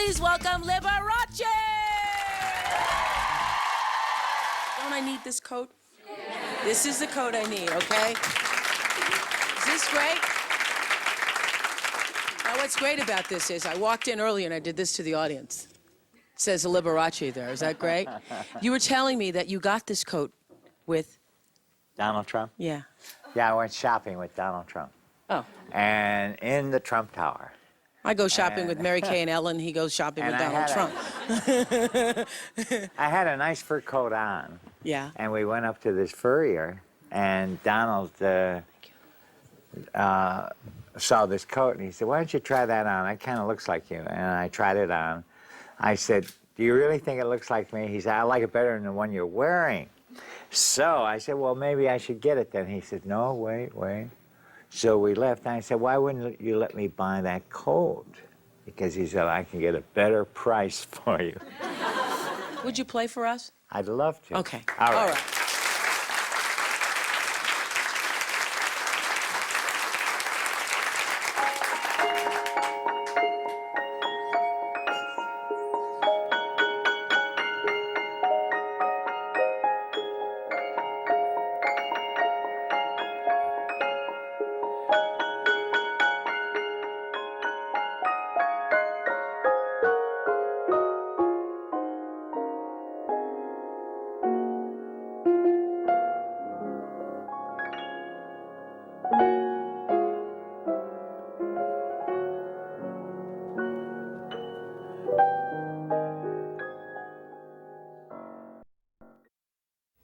Please welcome Liberace! Don't I need this coat? This is the coat I need, okay? Is this great? Now, what's great about this is I walked in early and I did this to the audience. It says Liberace there. Is that great? You were telling me that you got this coat with... Donald Trump? Yeah. Yeah, I went shopping with Donald Trump. Oh. And in the Trump Tower. I go shopping with Mary Kay and Ellen. He goes shopping with Donald Trump. I had a nice fur coat on. Yeah. And we went up to this furrier, and Donald saw this coat, and he said, "Why don't you try that on? That kind of looks like you." And I tried it on. I said, "Do you really think it looks like me?" He said, "I like it better than the one you're wearing." So I said, "Well, maybe I should get it then." He said, "No, wait. So we left, and I said, "Why wouldn't you let me buy that coat?" Because he said, "I can get a better price for you." Would you play for us? I'd love to. Okay. All right.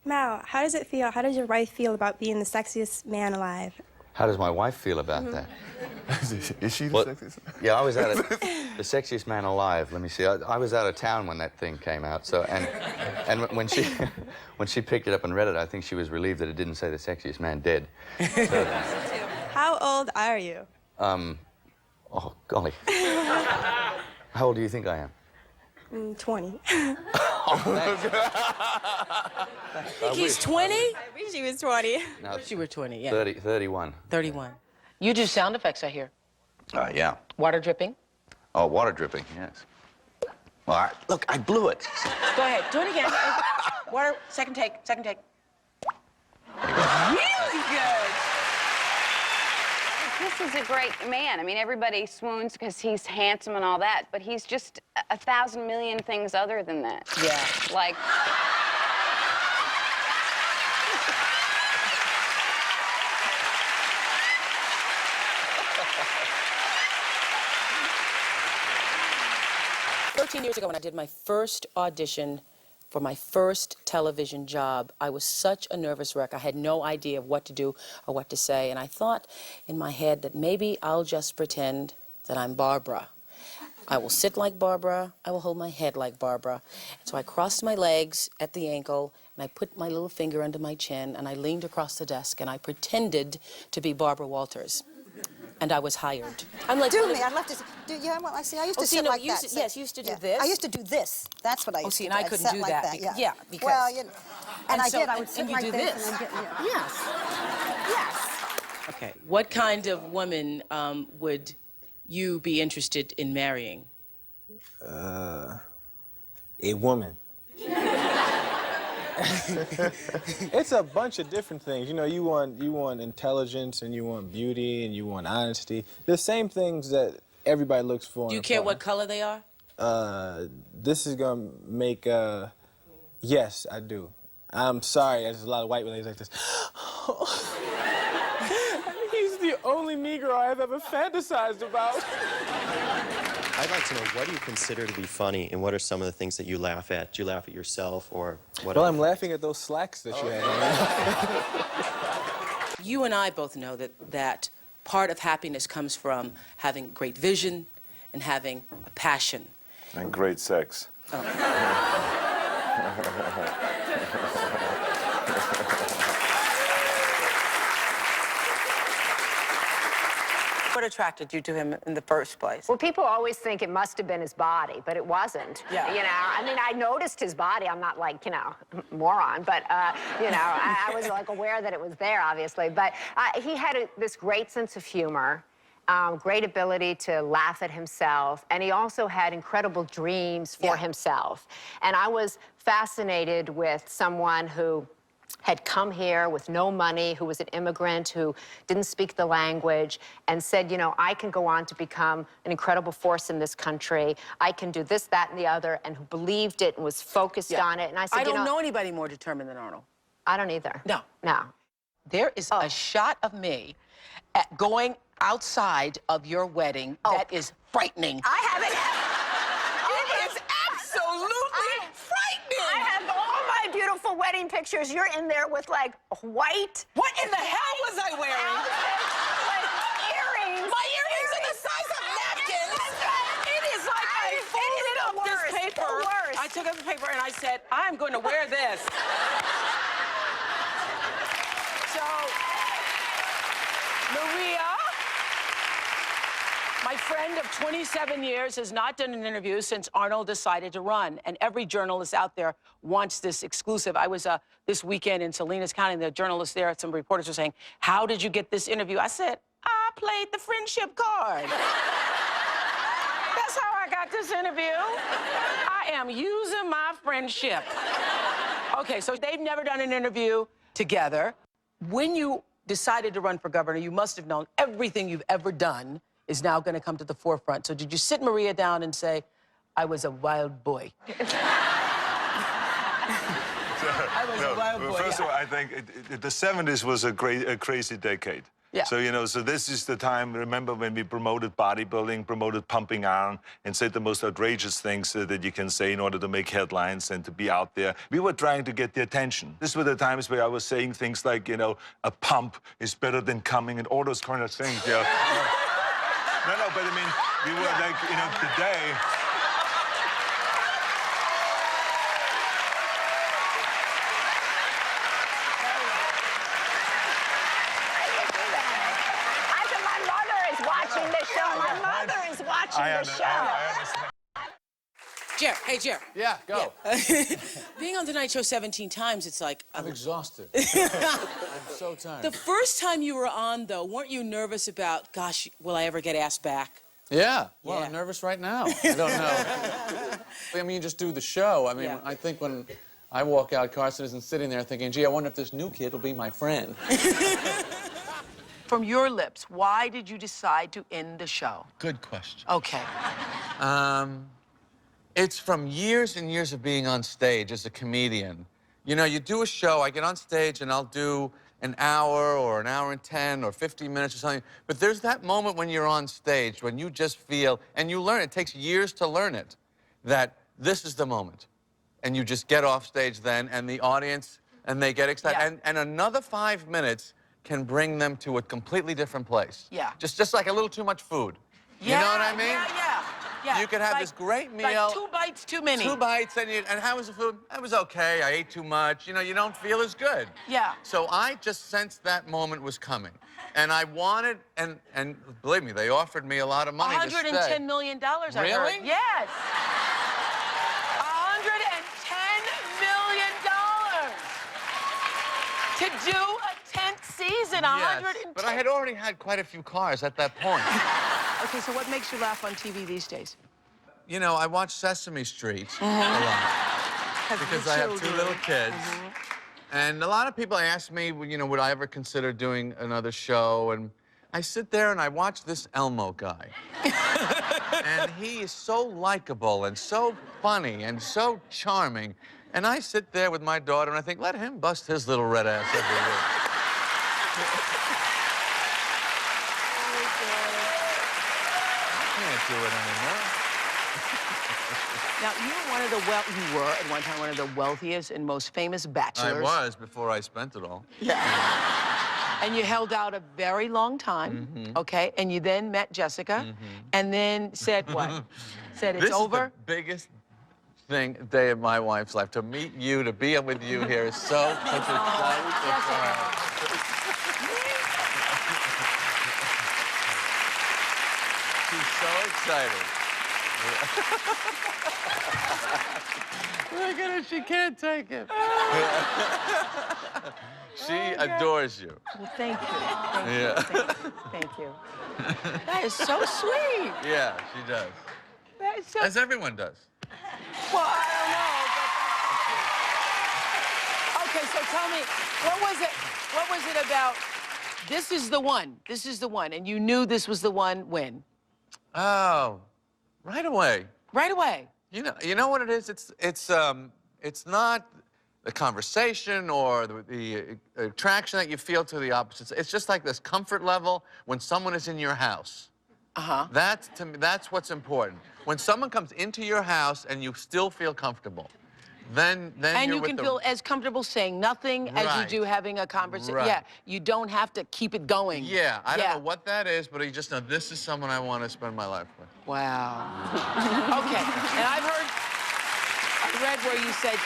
Mel, how does it feel? How does your wife feel about being the sexiest man alive? How does my wife feel about that? Is she the sexiest? Yeah, I was at the sexiest man alive. Let me see. I was out of town when that thing came out. So and when she picked it up and read it, I think she was relieved that it didn't say the sexiest man dead. So, How old are you? oh golly. How old do you think I am? 20. He's 20? I wish she was 20. No, You were 20, yeah. 31. 31. You do sound effects, I hear. Yeah. Water dripping. Oh, water dripping, yes. All right, look, I blew it. Go ahead, do it again. Water, second take. Really good. This is a great man. I mean, everybody swoons because he's handsome and all that, but he's just 1,000 million things other than that. Yeah. Like... Years ago when I did my first audition for my first television job, I was such a nervous wreck. I had no idea of what to do or what to say, and I thought in my head that maybe I'll just pretend that I'm Barbra. I will sit like Barbra, I will hold my head like Barbra. So I crossed my legs at the ankle, and I put my little finger under my chin, and I leaned across the desk, and I pretended to be Barbara Walters. And I was hired. I'm like, do me. I'd love to. Yeah, well, I see. I used to sit like that. Yes, you used to do this. I used to do this. That's what I used to do. And I couldn't do like that. Yeah. Because. Well, you know, and I so, did. I would sit and you like do this. this. Yes. Okay. What kind of woman would you be interested in marrying? A woman. It's a bunch of different things. You know, you want intelligence, and you want beauty, and you want honesty. The same things that everybody looks for. Do you care what color they are? This is gonna make yes, I do. I'm sorry, there's a lot of white ladies like this. He's the only Negro I've ever fantasized about. I'd like to know, what do you consider to be funny, and what are some of the things that you laugh at? Do you laugh at yourself, or what? Well, I'm laughing at those slacks that you had. You and I both know that part of happiness comes from having great vision and having a passion. And great sex. Oh. What attracted you to him in the first place? Well, people always think it must have been his body, but it wasn't. Yeah. You know, I mean, I noticed his body. I'm not like, you know, moron, but, you know, I was like aware that it was there, obviously. But he had this great sense of humor. great ability to laugh at himself, and he also had incredible dreams for himself. And I was fascinated with someone who had come here with no money, who was an immigrant, who didn't speak the language, and said, you know, I can go on to become an incredible force in this country. I can do this, that, and the other, and who believed it and was focused on it. And I said, I you don't know anybody more determined than Arnold. I don't either. No. No. There is a shot of me going outside of your wedding that is frightening. I haven't. It is absolutely frightening. I have all my beautiful wedding pictures. You're in there with, like, white. What in the hell was I wearing? Outfits, like earrings. My earrings are the size of napkins. It is like I folded up this paper. I took up the paper and I said, I'm going to wear this. So, Maria, my friend of 27 years, has not done an interview since Arnold decided to run. And every journalist out there wants this exclusive. I was this weekend in Salinas County, and the journalists there, some reporters were saying, how did you get this interview? I said, I played the friendship card. That's how I got this interview. I am using my friendship. Okay, so they've never done an interview together. When you decided to run for governor, you must have known everything you've ever done is now going to come to the forefront. So did you sit Maria down and say, I was a wild boy? I was a wild boy. First of all, I think the 70s was a crazy decade. Yeah. So, you know, so this is the time, remember when we promoted bodybuilding, promoted pumping iron, and said the most outrageous things that you can say in order to make headlines and to be out there. We were trying to get the attention. These were the times where I was saying things like, you know, a pump is better than coming and all those kind of things, yeah. No, but I mean, we were like, you know, today. Watching the show. My mother is watching the show. Jer, hey, Jer. Yeah, go. Yeah. Being on Tonight Show 17 times, it's like... I'm exhausted. I'm so tired. The first time you were on, though, weren't you nervous about, gosh, will I ever get asked back? Yeah. Well, Yeah. I'm nervous right now. I don't know. I mean, you just do the show. I mean, Yeah. I think when I walk out, Carson isn't sitting there thinking, gee, I wonder if this new kid will be my friend. From your lips, why did you decide to end the show? Good question. Okay. It's from years and years of being on stage as a comedian. You know, you do a show, I get on stage and I'll do an hour or an hour and 10 or 50 minutes or something. But there's that moment when you're on stage when you just feel, and you learn, it takes years to learn it, that this is the moment. And you just get off stage then, and the audience, and they get excited. Yeah. And another 5 minutes can bring them to a completely different place. Yeah. Just like a little too much food. Yeah, You know what I mean? Yeah. You could have Like- this great meal. Like 2 bites too many. 2 bites, and how was the food? It was okay. I ate too much. You know, you don't feel as good. Yeah. So I just sensed that moment was coming. And I wanted, and believe me, they offered me a lot of money to stay. $110 million, I heard. Really? Yes. $110 million to do a 10th season. Yes, 110. but I had already had quite a few cars at that point. Okay, so what makes you laugh on TV these days? You know, I watch Sesame Street a lot because I have 2 little kids. And a lot of people ask me, you know, would I ever consider doing another show? And I sit there and I watch this Elmo guy. And he is so likable and so funny and so charming. And I sit there with my daughter and I think, let him bust his little red ass every week. I can't do it anymore. Now, you were at one time one of the wealthiest and most famous bachelors. I was before I spent it all. Yeah. And you held out a very long time, okay? And you then met Jessica, and then said what? Said it's over? This is the biggest day of my wife's life. To meet you, to be with you here is so exciting. She's so excited. Look at her, she can't take it. She adores you. Well, thank you. Thank you. That is so sweet. Yeah, she does. That is so... As everyone does. Well, I don't know, Okay, so tell me, what was it about, this is the one, and you knew this was the one when? Oh, right away. Right away. You know what it is? It's not the conversation or the attraction that you feel to the opposites. It's just like this comfort level when someone is in your house. Uh-huh. To me, that's what's important. When someone comes into your house and you still feel comfortable, then and you're you can feel as comfortable saying nothing as you do having a conversation. Right. Yeah, you don't have to keep it going. Yeah, I don't know what that is, but you just know this is someone I want to spend my life with. Wow. Okay, and I read where you said,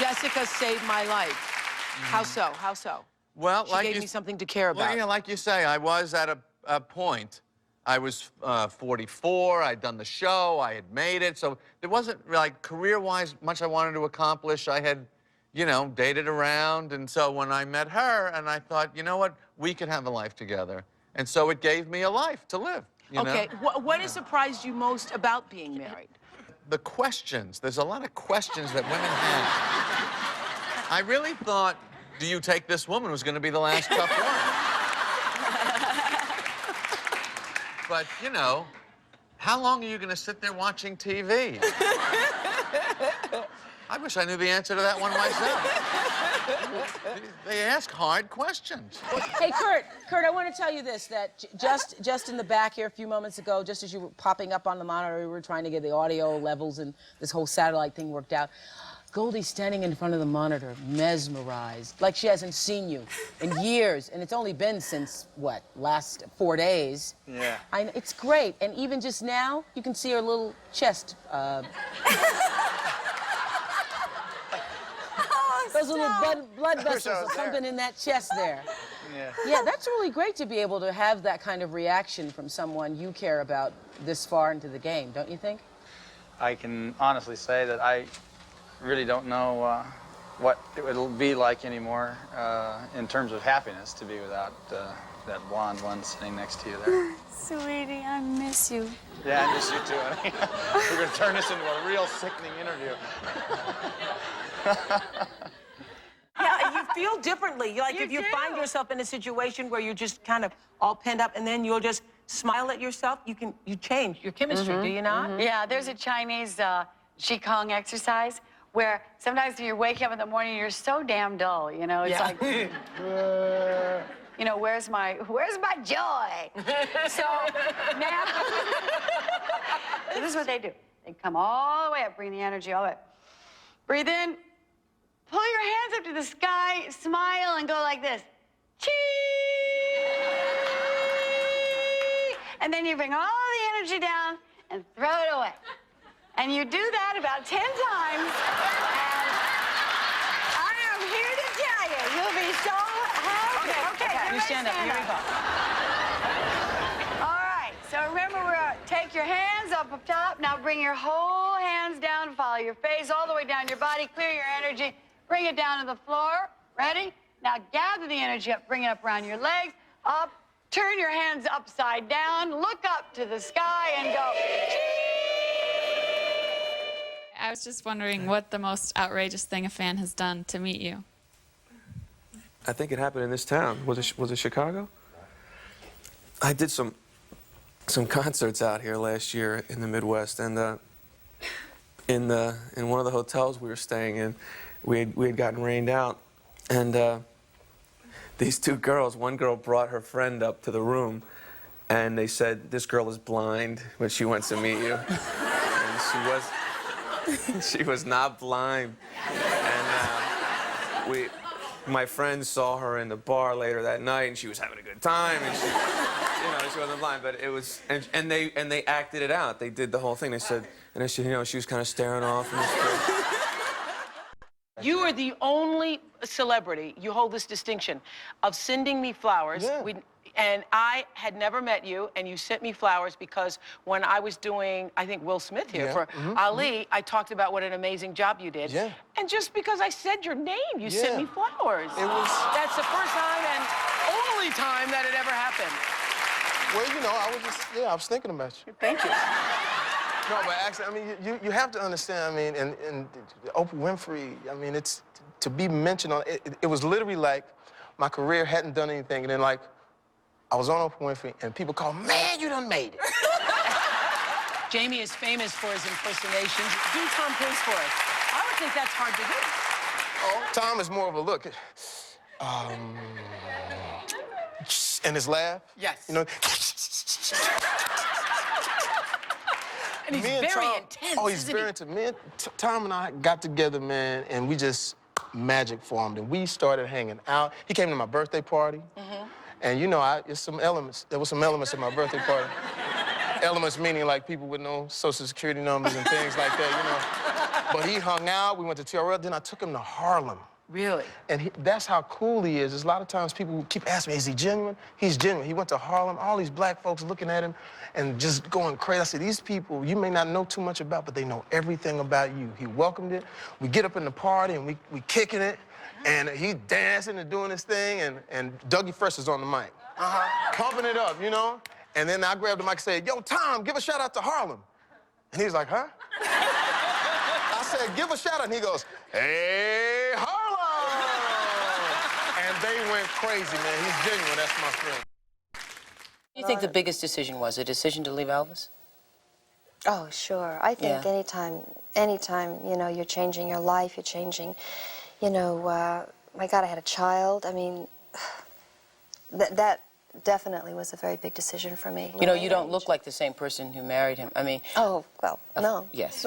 Jessica saved my life. How so? How so? Well, she gave me something to care about. Well, yeah, like you say, I was at a point. I was 44, I'd done the show, I had made it, so there wasn't, like, career-wise much I wanted to accomplish. I had, you know, dated around, and so when I met her, and I thought, you know what, we could have a life together. And so it gave me a life to live, you know? What has surprised you most about being married? The questions. There's a lot of questions that women have. I really thought, do you take this woman who's going to be the last tough one? But, you know, how long are you going to sit there watching TV? I wish I knew the answer to that one myself. They ask hard questions. Hey, Kurt, I want to tell you this, that just in the back here a few moments ago, just as you were popping up on the monitor, we were trying to get the audio levels and this whole satellite thing worked out. Goldie's standing in front of the monitor, mesmerized, like she hasn't seen you in years, and it's only been since, what, last 4 days? Yeah. It's great, and even just now, you can see her little chest. Those little blood vessels are pumping in that chest there. Yeah, that's really great to be able to have that kind of reaction from someone you care about this far into the game, don't you think? I can honestly say that I really don't know what it would be like anymore in terms of happiness to be without that blonde one sitting next to you there. Sweetie, I miss you. Yeah, I miss you too, honey. We're going to turn this into a real sickening interview. Yeah, you feel differently. Like if you find yourself in a situation where you're just kind of all pent up and then you'll just smile at yourself, you change your chemistry, do you not? Yeah, there's a Chinese Qigong exercise where sometimes when you're waking up in the morning, you're so damn dull, you know? It's like, you know, where's my joy? So now, this is what they do. They come all the way up, bring the energy all the way up. Breathe in, pull your hands up to the sky, smile, and go like this. Chee! And then you bring all the energy down and throw it away. And you do that about 10 times, and I am here to tell you, you'll be so happy. Okay, you stand up. Here we go. All right, so remember, take your hands up top. Now bring your whole hands down, follow your face all the way down your body, clear your energy, bring it down to the floor. Ready? Now gather the energy up, bring it up around your legs, up, turn your hands upside down, look up to the sky, and go. I was just wondering what the most outrageous thing a fan has done to meet you. I think it happened in this town. Was it Chicago? I did some concerts out here last year in the Midwest, and in one of the hotels we were staying in, we had gotten rained out, and these two girls, one girl brought her friend up to the room, and they said, "This girl is blind, but she wants to meet you." And she was not blind, and my friend saw her in the bar later that night, and she was having a good time, and she, she wasn't blind, but it was, and they acted it out. They did the whole thing. They said, she was kind of staring off. And you are the only celebrity, you hold this distinction, of sending me flowers. Yeah. And I had never met you, and you sent me flowers because when I was doing, I think, Will Smith here for Ali, I talked about what an amazing job you did. Yeah. And just because I said your name, you sent me flowers. It was... That's the first time and only time that it ever happened. Well, you know, I was thinking about you. Thank you. No, but actually, I mean, you have to understand, I mean, and Oprah Winfrey, I mean, it's, to be mentioned on, it was literally like my career hadn't done anything, and then like, I was on Oprah Winfrey, and people called, man, you done made it. Jamie is famous for his impersonations. Do Tom Cruise for us. I would think that's hard to do. Oh, Tom is more of a look. And his laugh. Yes. You know. And he's very intense. Oh, he's very intense. Me and Tom and I got together, man, and we just magic formed, and we started hanging out. He came to my birthday party, and you know, there was some elements at my birthday party. Elements meaning like people with no social security numbers and things like that, you know. But he hung out. We went to TRL. Then I took him to Harlem. Really? And that's how cool he is. There's a lot of times people keep asking me, is he genuine? He's genuine. He went to Harlem, all these black folks looking at him and just going crazy. I said, these people you may not know too much about, but they know everything about you. He welcomed it. We get up in the party and we kicking it, and he dancing and doing his thing, and Dougie Fresh is on the mic. Pumping it up, you know? And then I grabbed the mic and said, yo, Tom, give a shout out to Harlem. And he's like, huh? I said, give a shout out, and he goes, hey, Harlem! And they went crazy, man. He's genuine, that's my friend. What do you think the biggest decision was? A decision to leave Elvis? Oh, sure. I think anytime, you know, you're changing your life, you're changing, you know, my God, I had a child. I mean, that definitely was a very big decision for me. You know, you don't look like the same person who married him. I mean... Oh, well, no. Yes.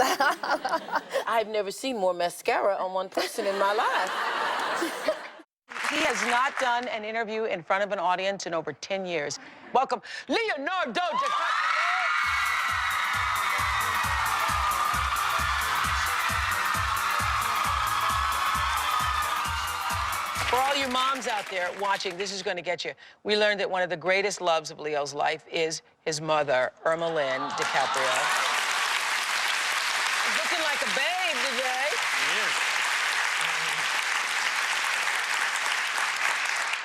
I've never seen more mascara on one person in my life. He has not done an interview in front of an audience in over 10 years. Welcome, Leonardo DiCaprio. For all you moms out there watching, this is going to get you. We learned that one of the greatest loves of Leo's life is his mother, Irma Lynn DiCaprio. He's looking like a babe today. He is.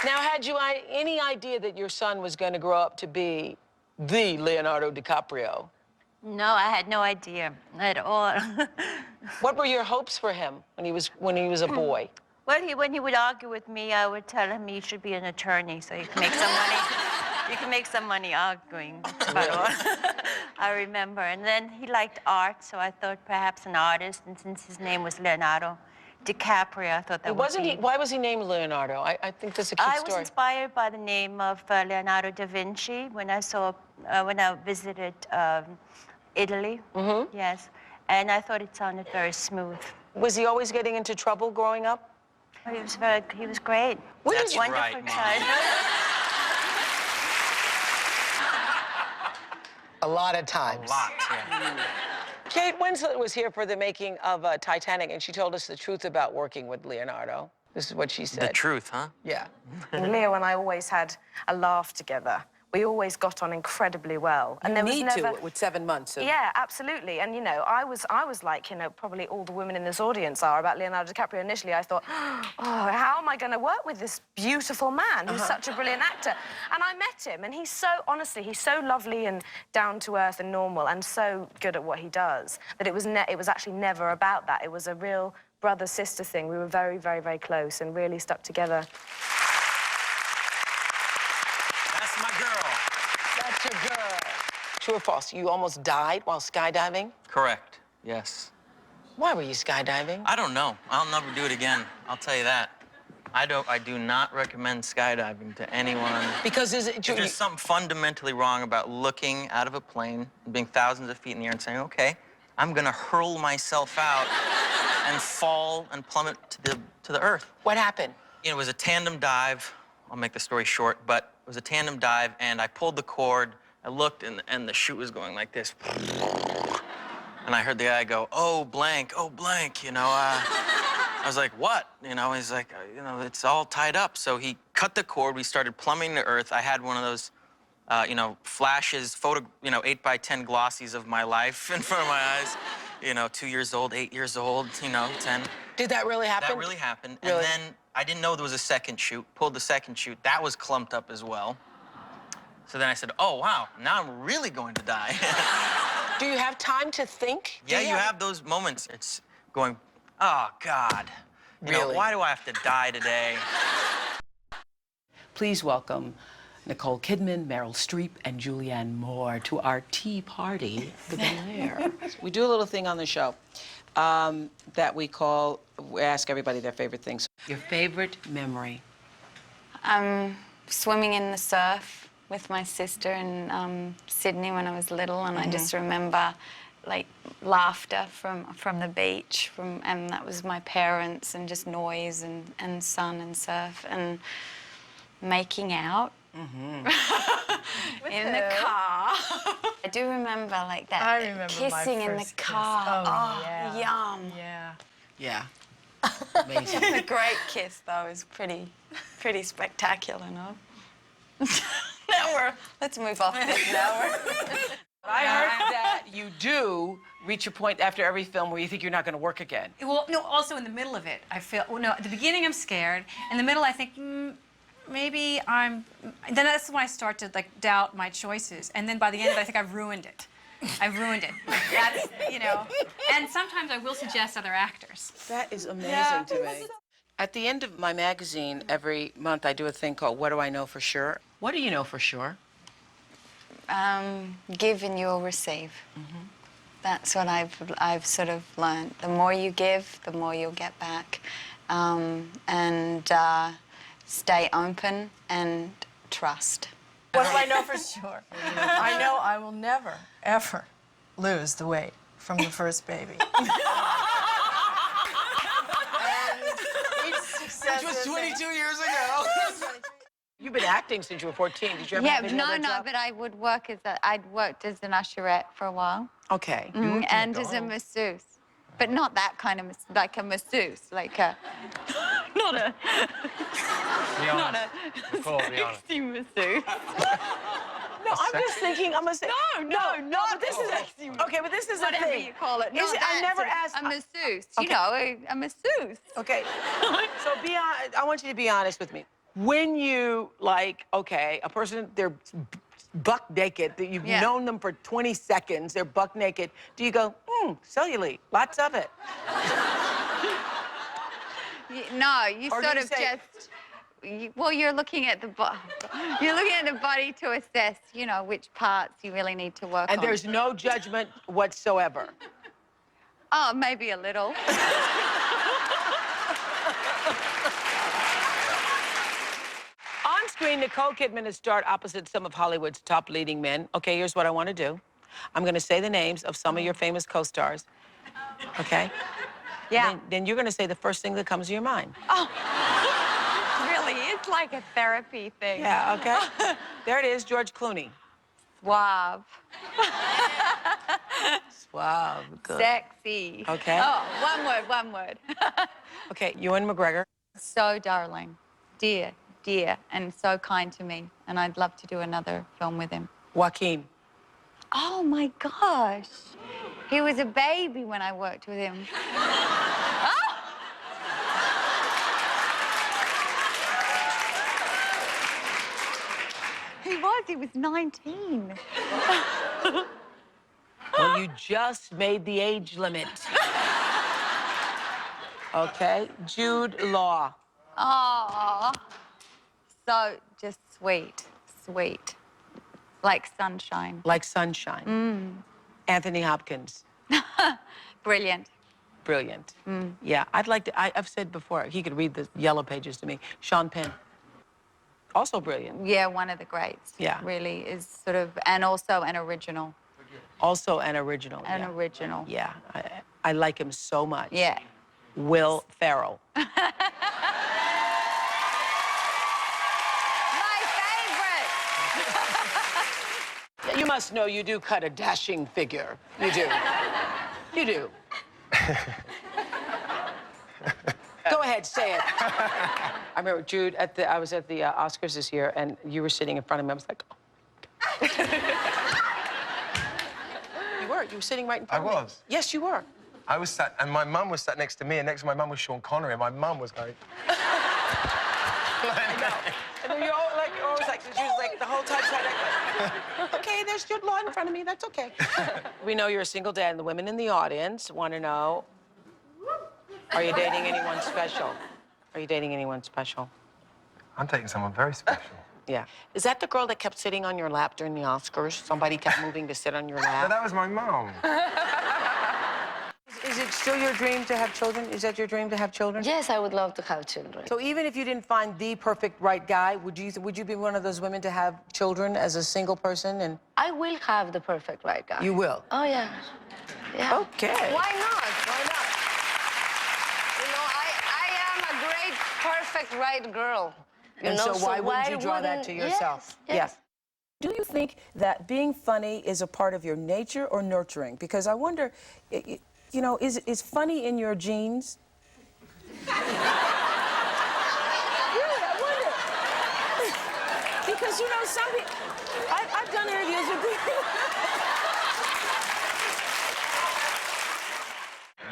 Now, had you any idea that your son was going to grow up to be the Leonardo DiCaprio? No, I had no idea at all. What were your hopes for him when he was a boy? Well, when he would argue with me, I would tell him he should be an attorney so you can make some money. You can make some money arguing. That's about all. I remember. And then he liked art, so I thought perhaps an artist. And since his name was Leonardo DiCaprio, I thought that Wasn't he? Why was he named Leonardo? I think that's a cute story. I was inspired by the name of Leonardo da Vinci when I visited Italy. Mm-hmm. Yes, and I thought it sounded very smooth. Was he always getting into trouble growing up? Oh, he was great. That's wonderful right, Mom. child. A lot of times. A lot, yeah. Kate Winslet was here for the making of Titanic, and she told us the truth about working with Leonardo. This is what she said. The truth, huh? Yeah. Leo and I always had a laugh together. We always got on incredibly well. And there was never... with 7 months. Yeah, absolutely. And, you know, I was like, you know, probably all the women in this audience are about Leonardo DiCaprio. Initially, I thought, oh, how am I going to work with this beautiful man who's such a brilliant actor? And I met him, and he's so, honestly, he's so lovely and down-to-earth and normal and so good at what he does that it was actually never about that. It was a real brother-sister thing. We were very, very, very close and really stuck together. That's my girl. That's your girl. True or false? You almost died while skydiving? Correct. Yes. Why were you skydiving? I don't know. I'll never do it again. I'll tell you that. I do not recommend skydiving to anyone. Because there's something fundamentally wrong about looking out of a plane and being thousands of feet in the air and saying, okay, I'm gonna hurl myself out and fall and plummet to the earth. What happened? You know, it was a tandem dive. I'll make the story short, but it was a tandem dive, and I pulled the cord. I looked, and the chute was going like this. And I heard the guy go, oh, blank, you know. I was like, what? You know, he's like, you know, it's all tied up. So he cut the cord. We started plummeting to earth. I had one of those, you know, flashes, 8x10 glossies of my life in front of my eyes. You know, 2 years old, 8 years old, you know, 10. Did that really happen? That really happened. Really? And then I didn't know there was a second shoot. Pulled the second shoot. That was clumped up as well. So then I said, oh, wow, now I'm really going to die. Do you have time to think? Yeah, you have those moments. It's going, oh, God. You know, Really? why do I have to die today? Please welcome Nicole Kidman, Meryl Streep, and Julianne Moore to our tea party, the Bel Air. We do a little thing on the show that we ask everybody their favorite things. Your favorite memory? Swimming in the surf with my sister in Sydney when I was little, and I just remember like laughter from the beach, and that was my parents, and just noise and sun and surf and making out. In the car. I do remember like that. I remember kissing my in the first kiss. car. Oh, yeah. Yum. Yeah. Yeah. Amazing. The great kiss though is pretty spectacular, no? Let's move off this now. I heard that you do reach a point after every film where you think you're not going to work again. Well, no, also in the middle of it, I feel, well, no, at the beginning I'm scared. In the middle, I think, maybe then that's when I start to, like, doubt my choices. And then by the end of it, I think I've ruined it. I've ruined it. That's, you know, and sometimes I will suggest other actors. That is amazing to me. At the end of my magazine, every month I do a thing called What Do I Know For Sure? What do you know for sure? Give and you'll receive. That's what I've sort of learned. The more you give, the more you'll get back. And stay open and trust. What do I know for sure? I know I will never, ever lose the weight from the first baby. Which was 22 years ago. You've been acting since you were 14. Did you ever have any other job? But I'd worked as an usherette for a while. Okay. And as a masseuse. But not that kind of, like a masseuse, like a, not a, not a sexy masseuse. No, I'm just thinking I'm a No, but this is okay, but this is whatever a thing. you call it. No, I never asked a masseuse. You know, a masseuse. Okay. So I want you to be honest with me. When you a person, they're buck naked, that you've known them for 20 seconds, they're buck naked, do you go, cellulite, lots of it? No, you Or do sort you of say- you're looking at the body to assess, you know, which parts you really need to work on. And there's no judgment whatsoever. Oh, maybe a little. On screen, Nicole Kidman has starred opposite some of Hollywood's top leading men. Okay, here's what I want to do. I'm going to say the names of some of your famous co-stars. Okay? Yeah. Then you're going to say the first thing that comes to your mind. Oh, really? It's like a therapy thing. Yeah, okay. There it is, George Clooney. Suave. Suave, good. Sexy. Okay. Oh, one word. Okay, Ewan McGregor. So darling. Dear, and so kind to me. And I'd love to do another film with him. Joaquin. Oh, my gosh. He was a baby when I worked with him. He was 19. Well, you just made the age limit. Okay, Jude Law. Oh, so just sweet. Like sunshine. Like sunshine. Anthony Hopkins. Brilliant. Brilliant. Yeah, I've said before, he could read the yellow pages to me. Sean Penn. Also brilliant. Yeah, one of the greats. Yeah. Really is sort of, and also an original. Also an original. An original. Yeah, I like him so much. Yeah. Will Ferrell. My favorite. You must know you do cut a dashing figure. You do. You do. Go ahead. ahead, say it. I remember, Jude, I was at the Oscars this year, and you were sitting in front of me. I was like, you were sitting right in front of me. I was. Yes, you were. I was sat, and my mum was sat next to me, and next to my mum was Sean Connery, and my mum was going... And then you're always like, she was like, the whole time trying to... Okay, there's Jude Law in front of me, that's okay. We know you're a single dad, and the women in the audience want to know, are you dating anyone special? Are you dating anyone special? I'm dating someone very special. Yeah. Is that the girl that kept sitting on your lap during the Oscars? Somebody kept moving to sit on your lap? No, that was my mom. Is it still your dream to have children? Is that your dream to have children? Yes, I would love to have children. So even if you didn't find the perfect right guy, would you be one of those women to have children as a single person? And I will have the perfect right guy. you will? Oh, yeah. Yeah. Okay. Why not? Why not? You know, I am a great, perfect right girl. And so why wouldn't you draw that to yourself? Yes. Do you think that being funny is a part of your nature or nurturing? Because I wonder, you know, is funny in your genes? Really, I wonder. Because, you know, some people... I've done interviews with people.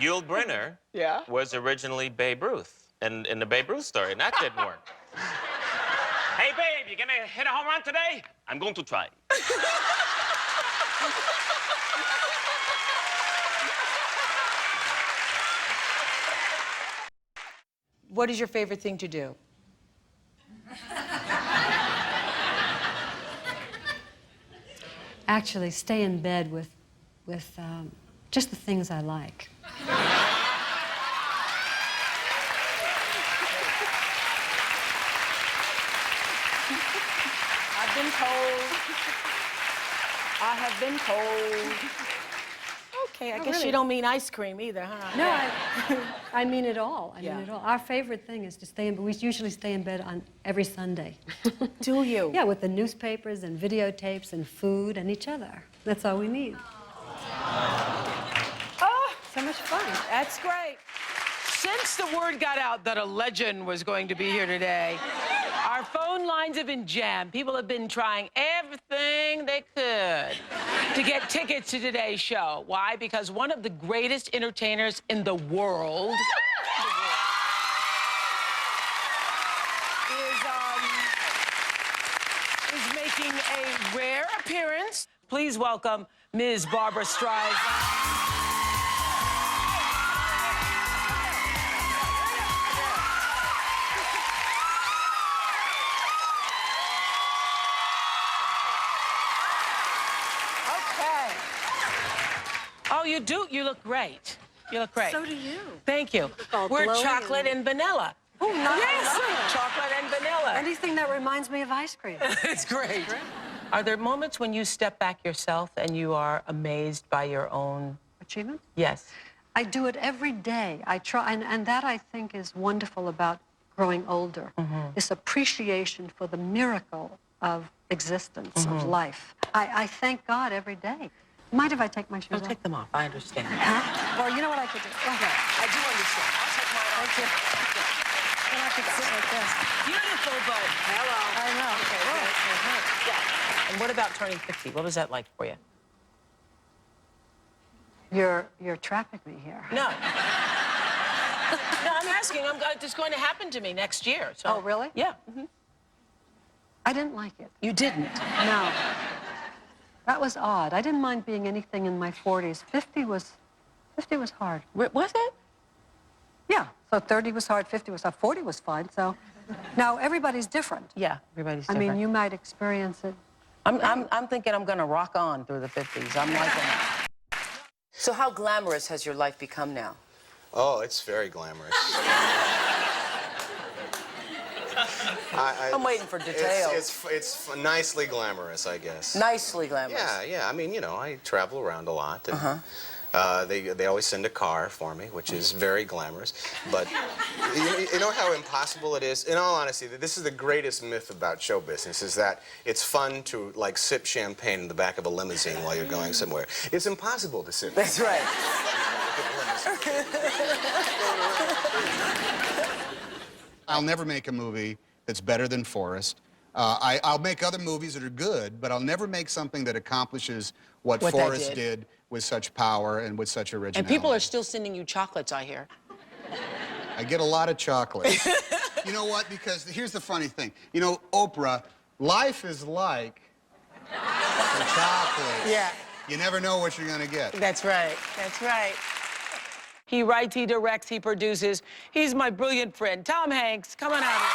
Yul Brynner was originally Babe Ruth in the Babe Ruth story, and that didn't work. Hey, babe, you gonna hit a home run today? I'm going to try. What is your favorite thing to do? Actually, stay in bed with just the things I like. I have been told. Okay, I guess really? you don't mean ice cream either, huh? No, I mean it all. I Yeah. mean it all. Our favorite thing is to stay in bed. We usually stay in bed on every Sunday. Do you? Yeah, with the newspapers and videotapes and food and each other. That's all we need. Oh, so much fun. That's great. Since the word got out that a legend was going to be here today, our phone lines have been jammed. People have been trying everything they could to get tickets to today's show. Why? Because one of the greatest entertainers in the world is making a rare appearance. Please welcome Ms. Barbra Streisand. Oh, you do? You look great. You look great. So do you. Thank you. We're glowing chocolate and vanilla. Oh, nice. Yes, chocolate and vanilla. Anything that reminds me of ice cream. It's great. Are there moments when you step back yourself and you are amazed by your own achievement? Yes. I do it every day. I try, and that I think is wonderful about growing older. This appreciation for the miracle of existence, of life. I thank God every day. Mind if I take my shoes off? I'll take them off. I understand. Huh? Or you know what I could do? Okay. I do understand. I'll take mine off. Thank you. Then I could sit like this. Beautiful, but hello. I know. Okay, good. Yeah. And what about turning 50? What was that like for you? You're trapping me here. No. No, I'm asking. It's going to happen to me next year. So. Oh, really? Yeah. I didn't like it. You didn't? No. That was odd. I didn't mind being anything in my 40s. 50 was hard. Was it? Yeah. So 30 was hard, 50 was hard, 40 was fine. So now everybody's different. Yeah, everybody's I different. mean, you might experience it. I'm thinking I'm going to rock on through the 50s. I'm liking it. So how glamorous has your life become now? Oh, it's very glamorous. I'm waiting for details. It's nicely glamorous, I guess. Nicely glamorous. Yeah. I mean, you know, I travel around a lot. And, they always send a car for me, which is very glamorous. But you know how impossible it is? In all honesty, this is the greatest myth about show business, is that it's fun to, like, sip champagne in the back of a limousine while you're going somewhere. It's impossible to sip. That's right. I'll never make a movie that's better than Forrest. I'll make other movies that are good, but I'll never make something that accomplishes what Forrest did with such power and with such originality. And people are still sending you chocolates, I hear. I get a lot of chocolates. You know what? Because here's the funny thing. You know, Oprah, life is like the chocolates. Yeah. You never know what you're going to get. That's right. That's right. He writes, he directs, he produces. He's my brilliant friend, Tom Hanks. Come on out here.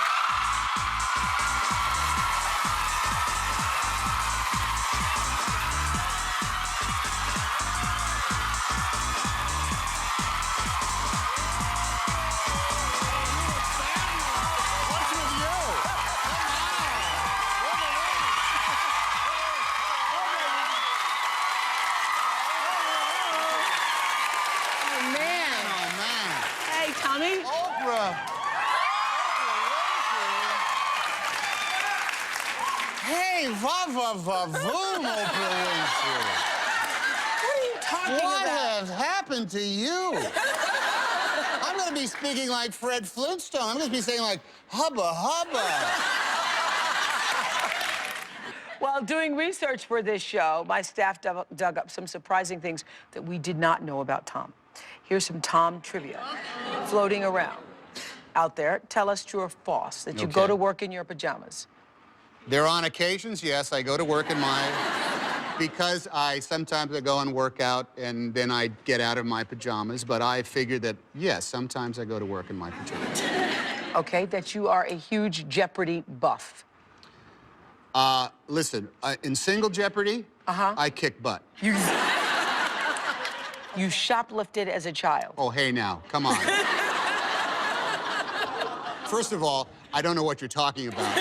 Oprah. Hey, va-va-va-voom, Oprah Winfrey. What are you talking about? What has happened to you? I'm going to be speaking like Fred Flintstone. I'm going to be saying like, hubba, hubba. While doing research for this show, my staff dug up some surprising things that we did not know about Tom. Here's some Tom trivia floating around out there. Tell us true or false that you go to work in your pajamas. There are on occasions, yes, I go to work in my... Because sometimes I go and work out and then I get out of my pajamas, but I figure that, yes, sometimes I go to work in my pajamas. Okay, that you are a huge Jeopardy buff. Listen, in single Jeopardy, I kick butt. You shoplifted as a child. Oh, hey now, come on. First of all, I don't know what you're talking about.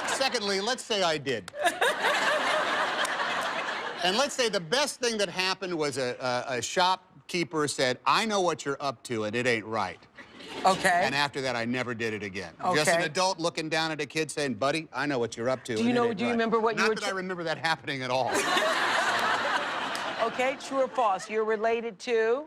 Secondly, let's say I did. And let's say the best thing that happened was a shopkeeper said, I know what you're up to, and it ain't right. Okay. And after that, I never did it again. Okay. Just an adult looking down at a kid saying, buddy, I know what you're up to. Do you remember what you were... Not that I remember that happening at all. Okay, true or false? You're related to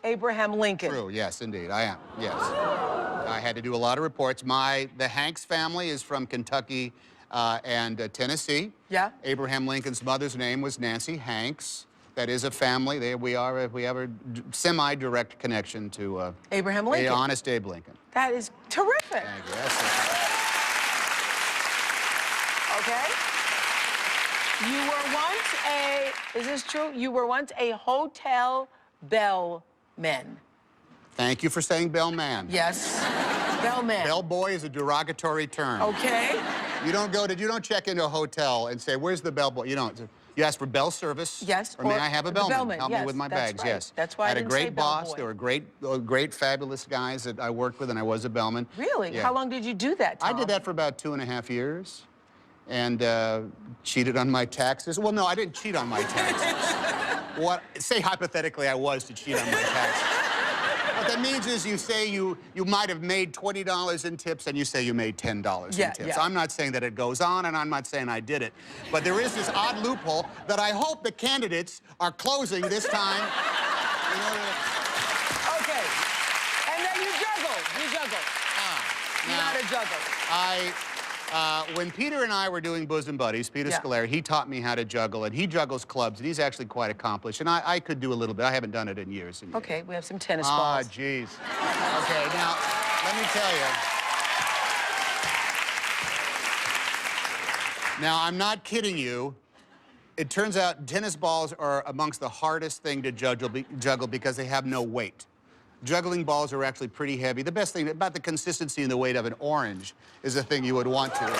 Abraham Lincoln. True, yes, indeed, I am, yes. I had to do a lot of reports. The Hanks family is from Kentucky and Tennessee. Yeah. Abraham Lincoln's mother's name was Nancy Hanks. That is a family. We have a semi-direct connection to Abraham Lincoln. The honest Abe Lincoln. That is terrific. Thank you. Okay. You were once is this true? You were once a hotel bellman. Thank you for saying bellman. Yes. Bellman. Bellboy is a derogatory term. Okay. You don't check into a hotel and say, where's the bellboy? You don't. You ask for bell service. Yes. Or may I have a bellman? Help yes, me with my that's bags. right. Yes. That's why I had a didn't say great boss. bellboy. There were great, fabulous guys that I worked with, and I was a bellman. Really? Yeah. How long did you do that, Tom? I did that for about 2.5 years, and cheated on my taxes. Well, no, I didn't cheat on my taxes. Say hypothetically I was to cheat on my taxes. What that means is you say you might have made $20 in tips and you say you made $10 in tips. Yeah. I'm not saying that it goes on, and I'm not saying I did it. But there is this odd loophole that I hope the candidates are closing this time. Okay. And then you juggle. You juggle. You know how to juggle. When Peter and I were doing Bosom Buddies, Peter Scolari, he taught me how to juggle, and he juggles clubs, and he's actually quite accomplished. And I could do a little bit. I haven't done it in years. Okay, we have some tennis balls. Ah, jeez. Okay, now, let me tell you. Now, I'm not kidding you. It turns out tennis balls are amongst the hardest thing to juggle because they have no weight. Juggling balls are actually pretty heavy. The best thing about the consistency and the weight of an orange is the thing you would want to juggle.